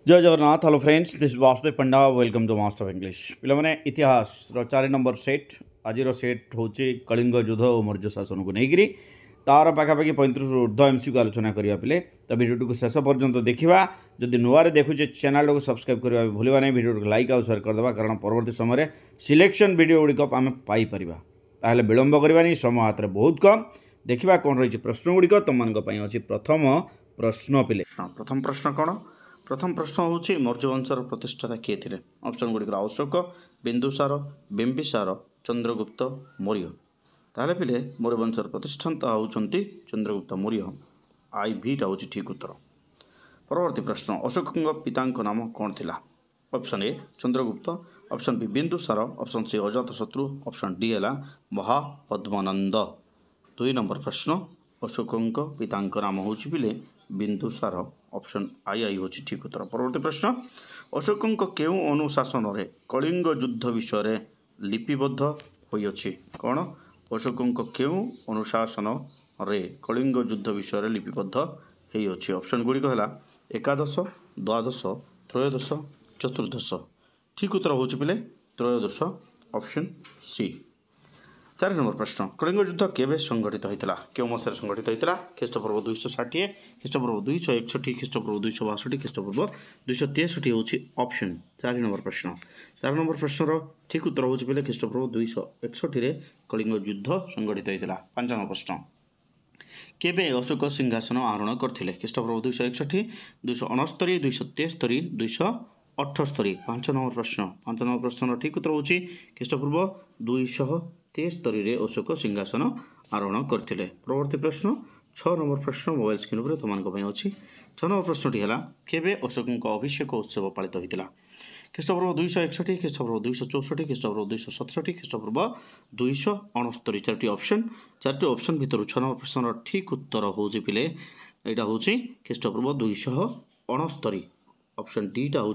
जय Jagannath. Hello friends, this Vasudev Panda. Welcome to master of English. पे इतिहास चारि नंबर सेट आज सेट हूँ कलिंग युद्ध और मौर्य शासन को लेकर तार पाखापाखि 35 ऊर्ध्व एमसीक्यू आलोचना करने पे तो भिडियो को शेष पर्यंत देखा। जदि नुआ देखुचे चैनल को सब्सक्राइब करने भूलवा नहीं, भिडियो को लाइक और शेयर करदे कारण परवर्ती समय सिलेक्शन वीडियो गुड़िक आम पाइपर। ताहले विलंब करवानी, समय हाथ में बहुत कम। देखा कौन रही प्रश्न गुड़िक तुम अच्छी। प्रथम प्रश्न पे प्रथम प्रश्न कौन? प्रथम प्रश्न हूँ मौर्य वंशर प्रतिष्ठाता किए थे? ऑप्शन गुड़िक अशोक, बिंदुसार, बिंबिसार, चंद्रगुप्त मौर्य। ताहले पिले मौर्य वंशर प्रतिष्ठाता होती चंद्रगुप्त मौर्य। आई भीटा हूँ ठीक उत्तर। परवर्ती प्रश्न, अशोक पिता नाम कौन थिला? Option A Chandragupta, option B Bindusara, option C Ajatashatru, option D है महापद्मानंद। 2 नंबर प्रश्न, अशोक पिता नाम हूँ पिले बिंदुसार, ऑप्शन आई हूँ ठीक उत्तर। परवर्ती प्रश्न, अशोक केउं अनुशासन रे कलिंग युद्ध विषय लिपिबद्ध होइछि? कौन? अशोक केउं अनुशासन रे कलिंग युद्ध विषय लिपिबद्ध होइछि? ऑप्शन गुड़िक है एकादश, द्वादश, त्रयोदश, चतुर्दश। ठीक उत्तर हूँ पिले त्रयोदश, ऑप्शन सी। 4 नंबर प्रश्न, कलिंग युद्ध केवे संगठित होता? क्यों मसीह संगठित होता? ख्रीष्टपूर्व 260, ख्रीष्टपूर्व 261, ख्रीष्टपूर्व 262, ख्रीष्टपूर्व 263 हूँ ऑप्शन। 4 नंबर प्रश्न। 4 नंबर प्रश्नर ठीक उत्तर हूँ पे ख्रीष्टपूर्व 261 कलिंग युद्ध संगठित होता। 5 नंबर प्रश्न, केवे अशोक सिंहासन आरोहण करते? ख्रीष्टपूर्व 261, 269, 273, 278। 5 नंबर प्रश्न। 5 नंबर प्रश्न ठीक उत्तर हूँ ख्रीष्टपूर्व 273 अशोक सिंहासन आरोहण करते। परवर्ती प्रश्न 6 नंबर प्रश्न मोबाइल स्क्रीन पर तुम अच्छी। 6 नंबर प्रश्नटी है केवे अशोक अभिषेक उत्सव पालित होता? ख्रीष्टपूर्व 261, ख्रीष्टपूर्व 264, ख्रीष्टपूर्व 267, ख्रीष्टपूर्व 269। 4टी ऑप्शन। 4टी ऑप्शन भितर 6 नंबर प्रश्न ठीक उत्तर हूँ पिले यहाँ हूँ ख्रीष्टपूर्व 269। ऑप्शन डीटा हूँ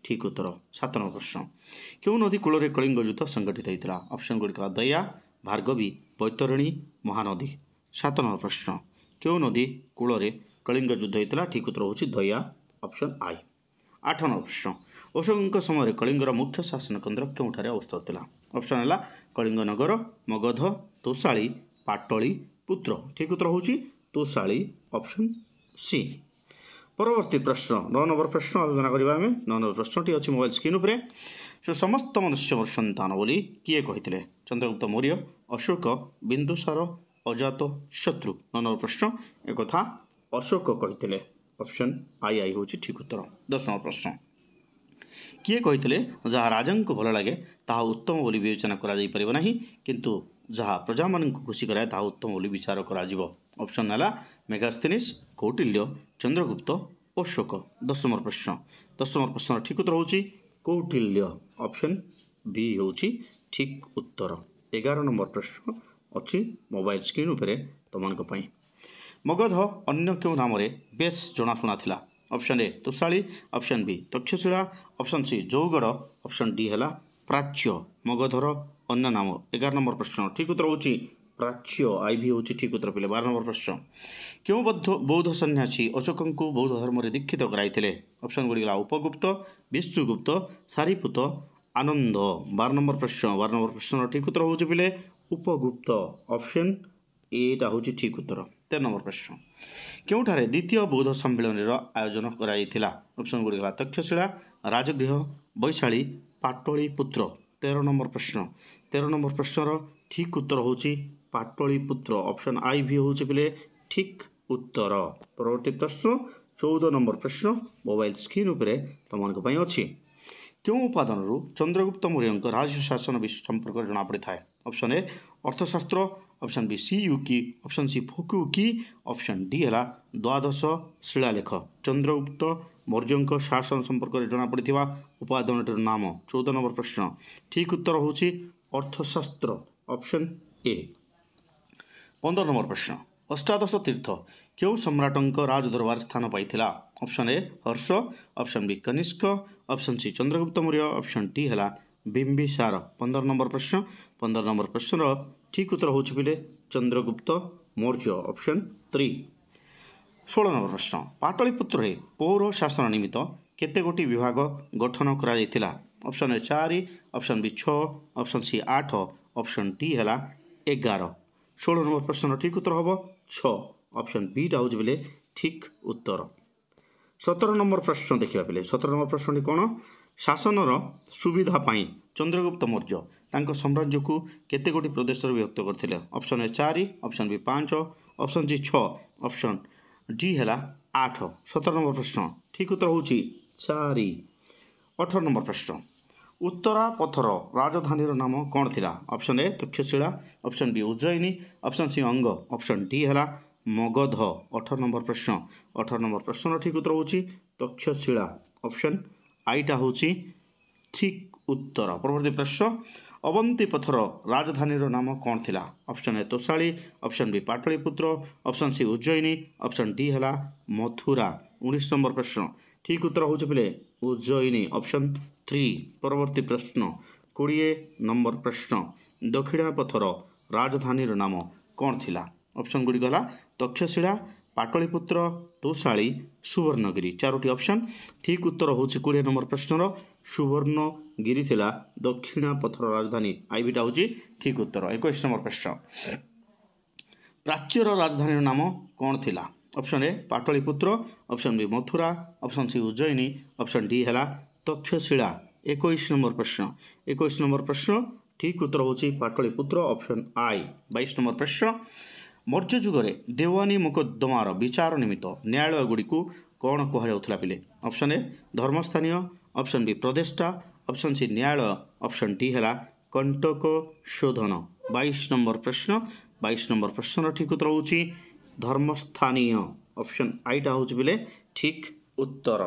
ठीक उत्तर। 7 नंबर प्रश्न, क्यों नदी कूल कलिंग युद्ध संगठित होता? ऑप्शन गुड़िक दया, भार्गवी, बैतरणी, महानदी। 7 नंबर प्रश्न, क्यों नदी कूल कलिंग युद्ध होता? ठीक उत्तर हूँ दया, ऑप्शन आई। 8 नंबर प्रश्न, अशोक समय कलिंगर मुख्य शासन केन्द्र क्योंठारे अवस्थित था? ऑप्शन है कलिंग नगर, मगध, तोशाली, पाटली, पुत्र। ठीक उत्तर हूँ तोशाली, ऑप्शन सी। परवर्ती प्रश्न 9 नंबर प्रश्न आलोचना करवा। 9 नंबर प्रश्नटी अच्छी मोबाइल स्क्रीन पर। से समस्त मनुष्य सन्तान बोली किए कहते? चंद्रगुप्त मौर्य, अशोक, बिंदुसार, अजात शत्रु। 9 नंबर प्रश्न एक कथा अशोक कहते। ऑप्शन आई हूँ ठीक उत्तर। 10 नंबर प्रश्न, किए कहते जहाँ राजा को भल लगे ताहा उत्तम बोली विवेचना करा किंतु जहाँ प्रजा मान खुशी कराए ताहा उत्तम बोली विचार करा। ऑप्शन है मेगास्थनीस, कौटिल्य, चंद्रगुप्त, अशोक। 10 नंबर प्रश्न। 10 नंबर प्रश्न ठीक उत्तर हूँ कौटिल्य, ऑप्शन बी हूँ ठीक उत्तर। 11 नंबर प्रश्न अच्छी मोबाइल स्क्रीन पर तुम। मगध अन्य क्यों नाम बेस जनाशुना था? Option A Toshali, option B Takshashila, option C Jaugada, option D है प्राच्य। मगधर अन्य नाम। 11 नंबर प्रश्न ठीक उत्तर हूँ प्राच्य, आई भी हूँ ठीक उत्तर पे। 12 नंबर प्रश्न, क्यों बौद्ध सन्यासी अशोक को बौद्ध धर्म दीक्षित कराई? ऑप्शन गुड़िक उपगुप्त, विष्णुगुप्त, सारीपुत, आनंद। 12 नंबर प्रश्न। 12 नंबर प्रश्न ठीक उत्तर हूँ पे उपगुप्त, ऑप्शन एटा हूँ ठीक उत्तर। 13 नंबर प्रश्न, क्योंठारे द्वितीय बौद्ध सम्मेलन आयोजन कराइथिला? ऑप्शन गुड़िक तक्षशिला, राजगृह, वैशाली, पाटली पुत्र। 13 नंबर प्रश्न। 13 नंबर प्रश्नर ठीक उत्तर हूँ पाटली पुत्र, ऑप्शन आई भी हूँ पे ठीक उत्तर। परवर्ती प्रश्न 14 नंबर प्रश्न मोबाइल स्क्रीन पर तुम अच्छी। क्यों उपादान चंद्रगुप्त मौर्य राज्य शासन विषय संपर्क जना पड़ी था? Option A Arthashastra, option B Si-yu-ki, option C Fo-kuo-ki, option D है द्वादश शिलालेख। चंद्रगुप्त मौर्य शासन संपर्क जना पड़ी उपादान नाम। 14 नंबर प्रश्न ठीक उत्तर हूँ अर्थशास्त्र, ऑप्शन ए। 15 नंबर प्रश्न, अष्टादश तीर्थ क्यों सम्राट राजदरबार स्थान पाई? Option A Harsha, option B Kanishka, option C Chandragupta Maurya, option D है बिंबिसार। 15 नंबर प्रश्न। 15 नंबर प्रश्नर ठीक उत्तर हूँ पे चंद्रगुप्त मौर्य, ऑप्शन 3। 16 नंबर प्रश्न, पाटलिपुत्र पौर शासन निमित्त केते गोटी विभाग गठन करा जायतिला option A 4 option B 6 option C 8 option D है 11 16 नंबर प्रश्न ठीक उत्तर हम 6 ऑप्शन बी टा हूँ बोले ठीक उत्तर 17 नंबर प्रश्न देखा पे 17 नंबर प्रश्न कौन शासनर सुविधा पाई चंद्रगुप्त मौर्य तांको साम्राज्य को केते गोटी प्रदेश विभक्त करथिले option A 4 option B 5 option C 6 option D है 8 17 नंबर प्रश्न ठीक उत्तर हूँ 4 18 नंबर प्रश्न उत्तरा पथर राजधानी नाम कौन थिला option A Takshashila option B Ujjayini option C Anga option D है मगध 18 नंबर प्रश्न 18 नंबर प्रश्न ठीक उत्तर हूँ तक्षशिला ऑप्शन आईटा हूँ ठीक उत्तर परवर्ती प्रश्न अवंती पथर राजधानी नाम कौन थिला option A Toshali option B Pataliputra option C Ujjayini option D है मथुरा 19 नंबर प्रश्न ठीक उत्तर हूँ पे उज्जयिनी ऑप्शन 3 परवर्ती प्रश्न 20 नंबर प्रश्न दक्षिण पथर राजधानी नाम कौन थिला ऑप्शन गुड़ी गला तक्षशिला पाटलिपुत्र तोषाली सुवर्णगिरी 4टी ऑप्शन ठीक उत्तर हूँ 20 नंबर प्रश्नर सुवर्णगिरी थिला दक्षिण पथर राजधानी आईबीटा हूँ ठीक उत्तर 21 नंबर प्रश्न प्राच्यर राजधानी नाम कौन थिला option A Pataliputra option B Mathura option C Ujjayini option D है तक्षशिला 21 नंबर प्रश्न ठीक उत्तर हूँ पाटलिपुत्र ऑप्शन आई 22 नंबर प्रश्न मौर्य जुगरे देवानी मुकदमार विचार निमित्त न्यायालय गुड़ी को कौन कहुला पिले ऑप्शन ए धर्मस्थानीय ऑप्शन बी प्रदेष्टा ऑप्शन सी न्यायालय ऑप्शन डी है कंटक शोधन 22 नंबर प्रश्न ठीक उत्तर हूँ धर्मस्थानीय ऑप्शन आईटा हूँ बोले ठीक उत्तर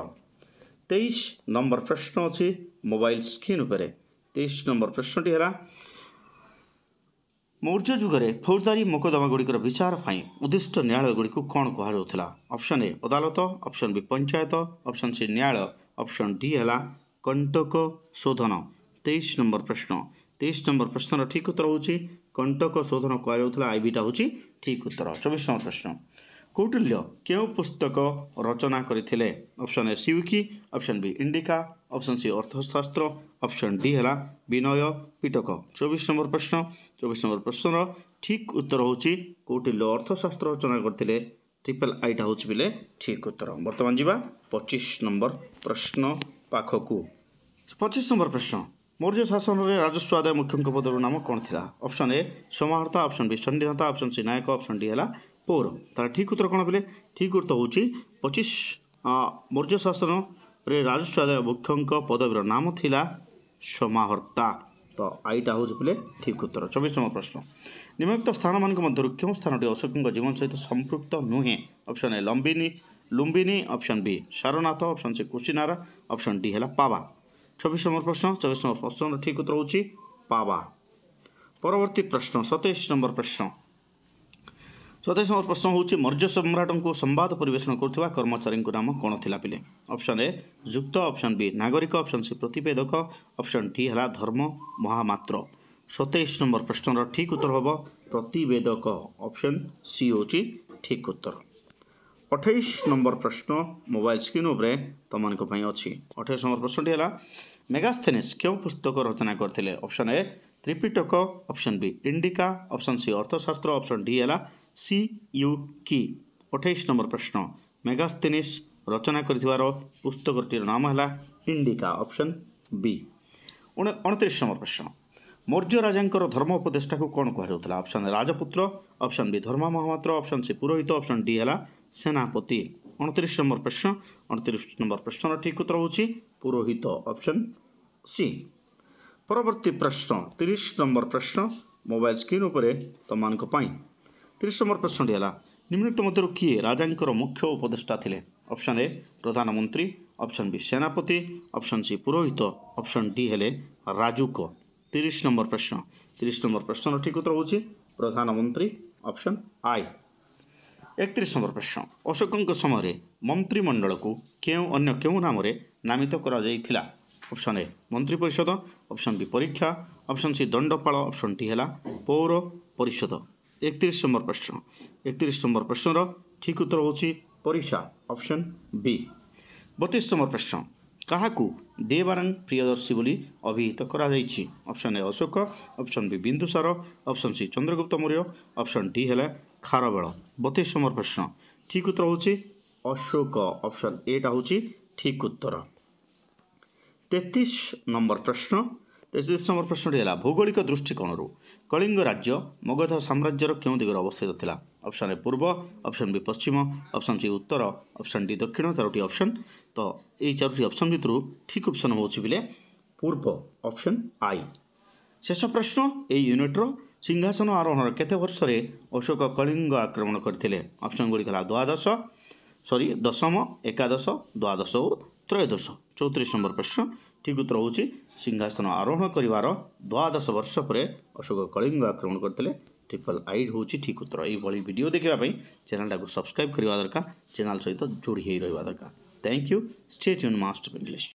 23 नंबर प्रश्न अच्छी मोबाइल स्क्रीन उपर 23 नंबर प्रश्नटी है मौर्य जुगरे फौजदारी मोकदमा गुड़िकर विचार पाई उद्दिष्ट न्यायालय गुड़ी को कौन कहुला ऑप्शन ए अदालत option B panchayat option C न्यायालय ऑप्शन डी है कंटक शोधन 23 नंबर प्रश्न ठीक उत्तर हूँ कंटक शोधन कहुला आईबीटा हूँ ठीक उत्तर 24 नंबर प्रश्न कौटिल्य क्यों पुस्तक रचना करथिले ऑप्शन ए सिविकी option B Indica option C Arthashastra option D है विनय पिटक 24 नंबर प्रश्न ठीक उत्तर हूँ कौटिल्य अर्थशास्त्र रचना करथिले ट्रिपल आईटा हूँ बोले ठीक उत्तर बर्तमान जावा 25 नंबर प्रश्न पाखकू 25 नंबर प्रश्न मौर्य शासन में राजस्व आदाय मुख्य पदर नाम कौन थिला ऑप्शन ए समाहर्ता ऑप्शन बी संडिधाता ऑप्शन सी नायक ऑप्शन डी है पौर तार ठीक उत्तर कौन बोले ठीक उत्तर हूँ 25 मौर्य शासन रे राजस्व आदाय मुख्य पदवीर नाम थिला समाहर्ता तो आईटा हूँ बोले ठीक उत्तर 24 नंबर प्रश्न निम्नलिखित स्थान मान मध्य क्यों स्थान अशोक जीवन सहित संपृक्त नुहे option A Lumbini option B Sarnath option C Kushinara option D है पावा 24 नंबर प्रश्न ठीक उत्तर हूँ पावा परवर्ती प्रश्न 27 नंबर प्रश्न हूँ मौर्य सम्राट को संवाद परिवेशन करुवा कर्मचारी नाम कौन थिला पिले ऑप्शन ए युक्त ऑप्शन बी नागरिक ऑप्शन सी प्रतिवेदक ऑप्शन डी है धर्म महामात्र 27 नंबर प्रश्न ठीक उत्तर हम प्रतिवेदक ऑप्शन सी हूँ ठीक उत्तर 28 नंबर प्रश्न मोबाइल स्क्रीन उपर तुम अच्छी 28 नंबर प्रश्न है मेगास्थेनिस क्यों पुस्तक रचना करते option A Tripitaka option B Indica option C Arthashastra option D है सी यू की 28 नंबर प्रश्न मेगास्थेनिस रचना कर पुस्तकटीर नाम है इंडिका ऑप्शन बी 29 नंबर प्रश्न मौर्य राजा धर्म उपदेष्टा को कौन कहुला ऑप्शन राजपुत्र ऑप्शन बी धर्म महामात्र ऑप्शन सी पुरोहित ऑप्शन डी है सेनापति 29 नंबर प्रश्न ठीक उत्तर हूँ पुरोहित ऑप्शन सी परवर्ती प्रश्न 30 नंबर प्रश्न मोबाइल स्क्रीन उपर तुम 30 नंबर प्रश्न है निम्नलिखित मध्य किए राजा मुख्य उपदेष्टा थे ऑप्शन ए प्रधानमंत्री ऑप्शन बी सेनापति ऑप्शन सी पुरोहित ऑप्शन डी है राजुक 30 नंबर प्रश्न ठीक उत्तर हूँ प्रधानमंत्री ऑप्शन आई 31 नंबर प्रश्न अशोक समय मंत्रिमंडल को अन्य क्यों नाम नामित करा ऑप्शन ए मंत्री परिषद ऑप्शन बी परीक्षा ऑप्शन सी दंडपाल ऑप्शन डी है पौर परिषद 31 नंबर प्रश्न ठीक उत्तर हूँ परीक्षा ऑप्शन बी 32 नंबर प्रश्न काहाकू देवानंद प्रियदर्शी बोली अभिहित करा जाइछि option A Ashoka option B Bindusara option C Chandragupta Maurya option D है खारवेल 32 नंबर प्रश्न ठीक उत्तर होछि अशोक ऑप्शन ए टा होछि ठीक उत्तर 33 नंबर प्रश्न 33 नंबर प्रश्नटी है भौगोलिक दृष्टिकोण कलिंग राज्य मगध साम्राज्यर क्यों दिगरे अवस्थित थिला ऑप्शन ए पूर्व ऑप्शन बी पश्चिम ऑप्शन सी उत्तर ऑप्शन डी दक्षिण 4टी ऑप्शन तो ये 4टी ऑप्शन भितर ठीक ऑप्शन होछि बिले पूर्व ऑप्शन आई शेष प्रश्न ए यूनिट्र सिंहासन आरोहण केते वर्ष रे अशोक कलिंग आक्रमण करथिले ऑप्शन गुडी कला द्वादश सॉरी दशम एकादश द्वादश और त्रयोदश 34 नंबर प्रश्न ठीक उत्तर होछि सिंहासन आरोहण करिवार द्वादश वर्ष पर अशोक कलिंग आक्रमण करथिले ट्रिपल आई होछि ठीक उत्तर ये भली वीडियो देखिबा पई चैनल को सब्सक्राइब करवा दरकार चैनल सहित जोड़ी रहिबा दरकार thank you stay tune master English.